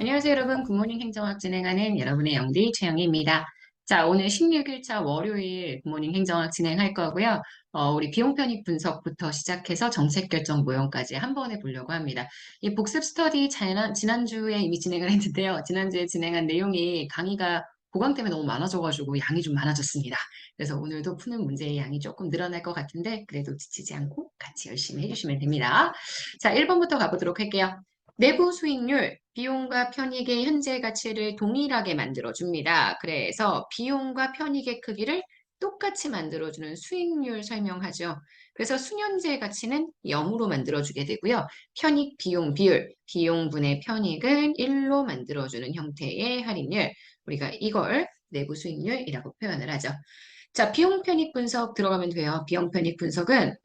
안녕하세요, 여러분. 굿모닝 행정학 진행하는 여러분의 영디 최영희입니다. 자, 오늘 16일차 월요일 굿모닝 행정학 진행할 거고요. 우리 비용 편익 분석부터 시작해서 정책 결정 모형까지 한 번에 보려고 합니다. 이 복습 스터디 지난주에 이미 진행을 했는데요. 지난주에 진행한 내용이 강의가 보강 때문에 너무 많아져가지고 양이 좀 많아졌습니다. 그래서 오늘도 푸는 문제의 양이 조금 늘어날 것 같은데 그래도 지치지 않고 같이 열심히 해주시면 됩니다. 자, 1번부터 가보도록 할게요. 내부 수익률, 비용과 편익의 현재 가치를 동일하게 만들어줍니다. 그래서 비용과 편익의 크기를 똑같이 만들어주는 수익률 설명하죠. 그래서 순현재 가치는 0으로 만들어주게 되고요. 편익, 비용, 비율, 비용분의 편익은 1로 만들어주는 형태의 할인율. 우리가 이걸 내부 수익률이라고 표현을 하죠. 자, 비용 편익 분석 들어가면 돼요. 비용 편익 분석은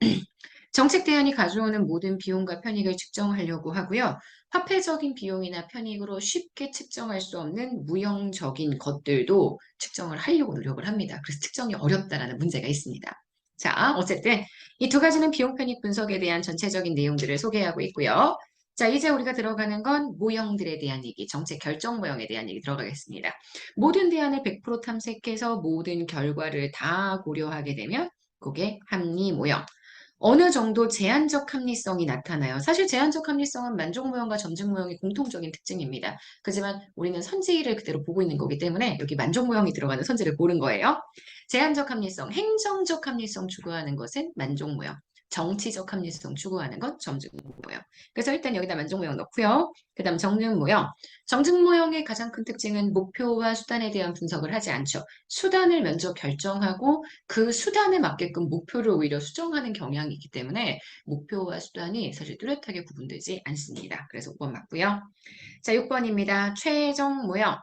정책 대안이 가져오는 모든 비용과 편익을 측정하려고 하고요. 화폐적인 비용이나 편익으로 쉽게 측정할 수 없는 무형적인 것들도 측정을 하려고 노력을 합니다. 그래서 측정이 어렵다라는 문제가 있습니다. 자, 어쨌든 이 두 가지는 비용 편익 분석에 대한 전체적인 내용들을 소개하고 있고요. 자, 이제 우리가 들어가는 건 모형들에 대한 얘기, 정책 결정 모형에 대한 얘기 들어가겠습니다. 모든 대안을 100% 탐색해서 모든 결과를 다 고려하게 되면 그게 합리 모형. 어느 정도 제한적 합리성이 나타나요. 사실 제한적 합리성은 만족 모형과 점증 모형의 공통적인 특징입니다. 하지만 우리는 선지를 그대로 보고 있는 거기 때문에 여기 만족 모형이 들어가는 선지를 고른 거예요. 제한적 합리성, 행정적 합리성 추구하는 것은 만족 모형. 정치적 합리성 추구하는 건 점증 모형. 그래서 일단 여기다 만족 모형 넣고요. 그 다음 정증 모형. 정증 모형의 가장 큰 특징은 목표와 수단에 대한 분석을 하지 않죠. 수단을 먼저 결정하고 그 수단에 맞게끔 목표를 오히려 수정하는 경향이 있기 때문에 목표와 수단이 사실 뚜렷하게 구분되지 않습니다. 그래서 5번 맞고요. 자, 6번입니다. 최종 모형.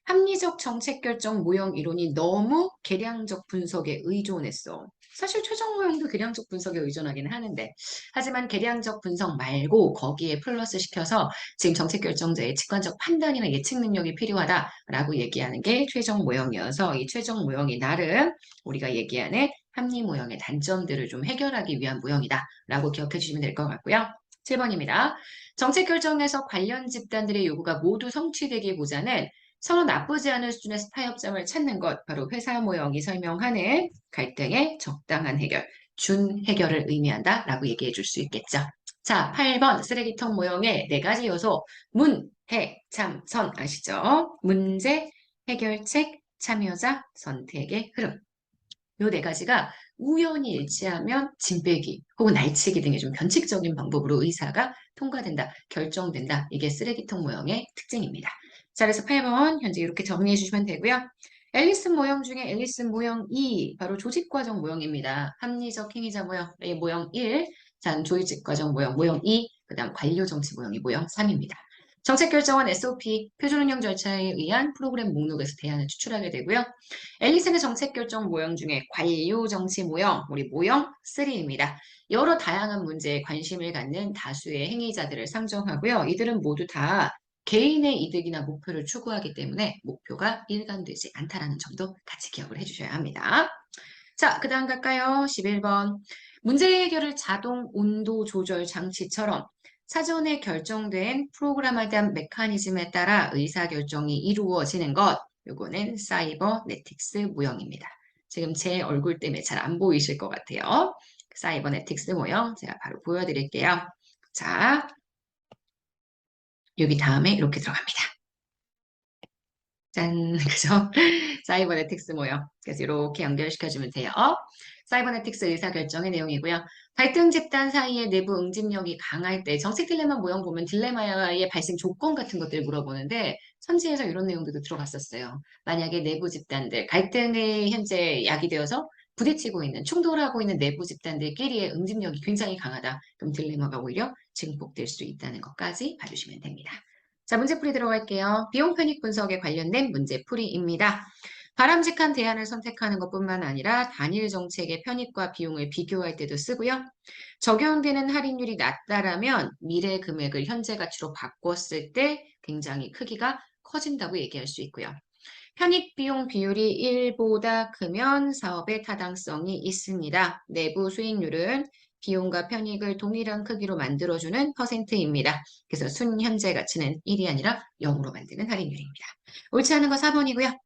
합리적 정책 결정 모형 이론이 너무 계량적 분석에 의존했어. 사실 최종 모형도 계량적 분석에 의존하기는 하는데, 하지만 계량적 분석 말고 거기에 플러스 시켜서 지금 정책 결정자의 직관적 판단이나 예측 능력이 필요하다라고 얘기하는 게 최종 모형이어서 이 최종 모형이 나름 우리가 얘기하는 합리 모형의 단점들을 좀 해결하기 위한 모형이다라고 기억해 주시면 될 것 같고요. 7번입니다. 정책 결정에서 관련 집단들의 요구가 모두 성취되기보다는 서로 나쁘지 않은 수준의 타협점을 찾는 것, 바로 회사 모형이 설명하는 갈등의 적당한 해결, 준 해결을 의미한다라고 얘기해 줄 수 있겠죠. 자, 8번 쓰레기통 모형의 네 가지 요소, 문, 해, 참, 선 아시죠? 문제, 해결책, 참여자, 선택의 흐름. 요 네 가지가 우연히 일치하면 짐 빼기 혹은 날치기 등의 좀 변칙적인 방법으로 의사가 통과된다, 결정된다. 이게 쓰레기통 모형의 특징입니다. 자, 그래서 8번 현재 이렇게 정리해 주시면 되고요. 앨리슨 모형 중에 앨리슨 모형 2, 바로 조직과정 모형입니다. 합리적 행위자 모형, 모형 1, 자, 조직과정 모형, 모형 2, 그 다음 관료정치 모형이 모형 3입니다. 정책결정은 SOP, 표준운영 절차에 의한 프로그램 목록에서 대안을 추출하게 되고요. 앨리슨의 정책결정 모형 중에 관료정치 모형, 우리 모형 3입니다. 여러 다양한 문제에 관심을 갖는 다수의 행위자들을 상정하고요. 이들은 모두 다 개인의 이득이나 목표를 추구하기 때문에 목표가 일관되지 않다라는 점도 같이 기억을 해주셔야 합니다. 자, 그 다음 갈까요? 11번. 문제 해결을 자동 온도 조절 장치처럼 사전에 결정된 프로그램화된 메커니즘에 따라 의사결정이 이루어지는 것. 요거는 사이버네틱스 모형입니다. 지금 제 얼굴 때문에 잘 안 보이실 것 같아요. 사이버네틱스 모형 제가 바로 보여드릴게요. 자, 여기 다음에 이렇게 들어갑니다. 짠, 그죠? 사이버네틱스 모형. 그래서 이렇게 연결시켜주면 돼요. 사이버네틱스 의사결정의 내용이고요. 갈등 집단 사이의 내부 응집력이 강할 때 정책 딜레마 모형 보면 딜레마의 발생 조건 같은 것들을 물어보는데 선지에서 이런 내용들도 들어갔었어요. 만약에 내부 집단들, 갈등이 현재 야기되어서 부딪히고 있는, 충돌하고 있는 내부 집단들끼리의 응집력이 굉장히 강하다. 그럼 딜레마가 오히려 증폭될 수 있다는 것까지 봐주시면 됩니다. 자, 문제풀이 들어갈게요. 비용 편익 분석에 관련된 문제풀이입니다. 바람직한 대안을 선택하는 것뿐만 아니라 단일 정책의 편익과 비용을 비교할 때도 쓰고요. 적용되는 할인율이 낮다라면 미래 금액을 현재 가치로 바꿨을 때 굉장히 크기가 커진다고 얘기할 수 있고요. 편익 비용 비율이 1보다 크면 사업의 타당성이 있습니다. 내부 수익률은 비용과 편익을 동일한 크기로 만들어주는 퍼센트입니다. 그래서 순현재 가치는 1이 아니라 0으로 만드는 할인율입니다. 옳지 않은 거 4번이고요.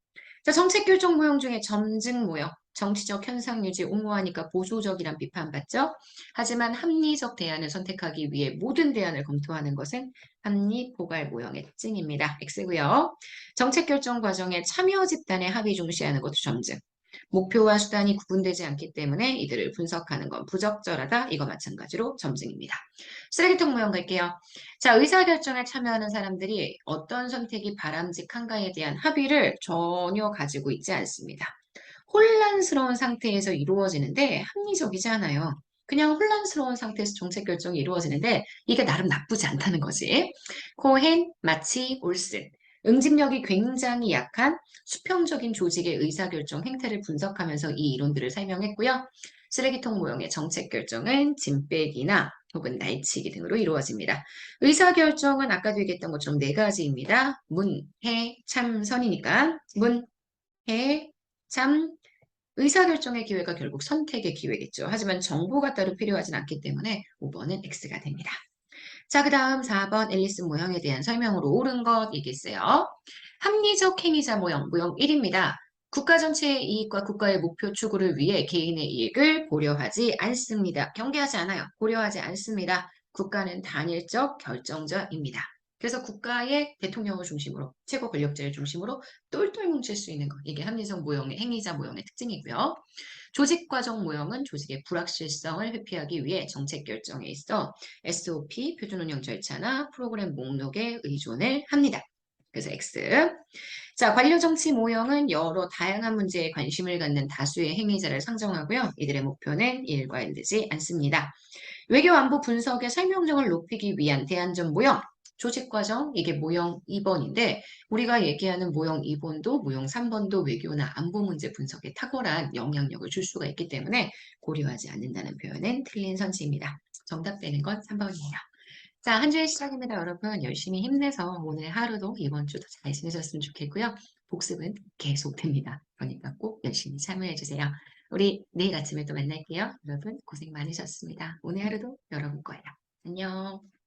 자, 정책 결정 모형 중에 점증 모형. 정치적 현상 유지 옹호하니까 보수적이란 비판받죠. 하지만 합리적 대안을 선택하기 위해 모든 대안을 검토하는 것은 합리 포괄 모형의 특징입니다. X고요. 정책 결정 과정에 참여 집단의 합의 중시하는 것도 점증. 목표와 수단이 구분되지 않기 때문에 이들을 분석하는 건 부적절하다. 이거 마찬가지로 점증입니다. 쓰레기통 모형 갈게요. 자, 의사결정에 참여하는 사람들이 어떤 선택이 바람직한가에 대한 합의를 전혀 가지고 있지 않습니다. 혼란스러운 상태에서 이루어지는데 합리적이지 않아요. 그냥 혼란스러운 상태에서 정책 결정이 이루어지는데 이게 나름 나쁘지 않다는 거지. 코헨, 마치, 올슨. 응집력이 굉장히 약한 수평적인 조직의 의사결정 행태를 분석하면서 이 이론들을 설명했고요. 쓰레기통 모형의 정책 결정은 짐 빼기나 혹은 날치기 등으로 이루어집니다. 의사결정은 아까도 얘기했던 것처럼 네 가지입니다. 문, 해, 참, 선이니까 문, 해, 참, 의사결정의 기회가 결국 선택의 기회겠죠. 하지만 정보가 따로 필요하진 않기 때문에 5번은 X가 됩니다. 자, 그 다음 4번 앨리스 모형에 대한 설명으로 옳은 것 얘기했어요. 합리적 행위자 모형, 모형 1입니다. 국가 전체의 이익과 국가의 목표 추구를 위해 개인의 이익을 고려하지 않습니다. 경계하지 않아요. 고려하지 않습니다. 국가는 단일적 결정자입니다. 그래서 국가의 대통령을 중심으로 최고 권력자를 중심으로 똘똘 뭉칠 수 있는 것. 이게 합리적 모형의 행위자 모형의 특징이고요. 조직 과정 모형은 조직의 불확실성을 회피하기 위해 정책 결정에 있어 SOP, 표준 운영 절차나 프로그램 목록에 의존을 합니다. 그래서 X. 자, 관료 정치 모형은 여러 다양한 문제에 관심을 갖는 다수의 행위자를 상정하고요. 이들의 목표는 일과 일되지 않습니다. 외교 안보 분석의 설명력을 높이기 위한 대안전 모형. 조직 과정, 이게 모형 2번인데, 우리가 얘기하는 모형 2번도 모형 3번도 외교나 안보 문제 분석에 탁월한 영향력을 줄 수가 있기 때문에 고려하지 않는다는 표현은 틀린 선지입니다. 정답되는 건 3번이에요. 자, 한 주의 시작입니다, 여러분. 열심히 힘내서 오늘 하루도 이번 주도 잘 지내셨으면 좋겠고요. 복습은 계속됩니다. 그러니까 꼭 열심히 참여해주세요. 우리 내일 아침에 또 만날게요. 여러분 고생 많으셨습니다. 오늘 하루도 여러분 거예요. 안녕.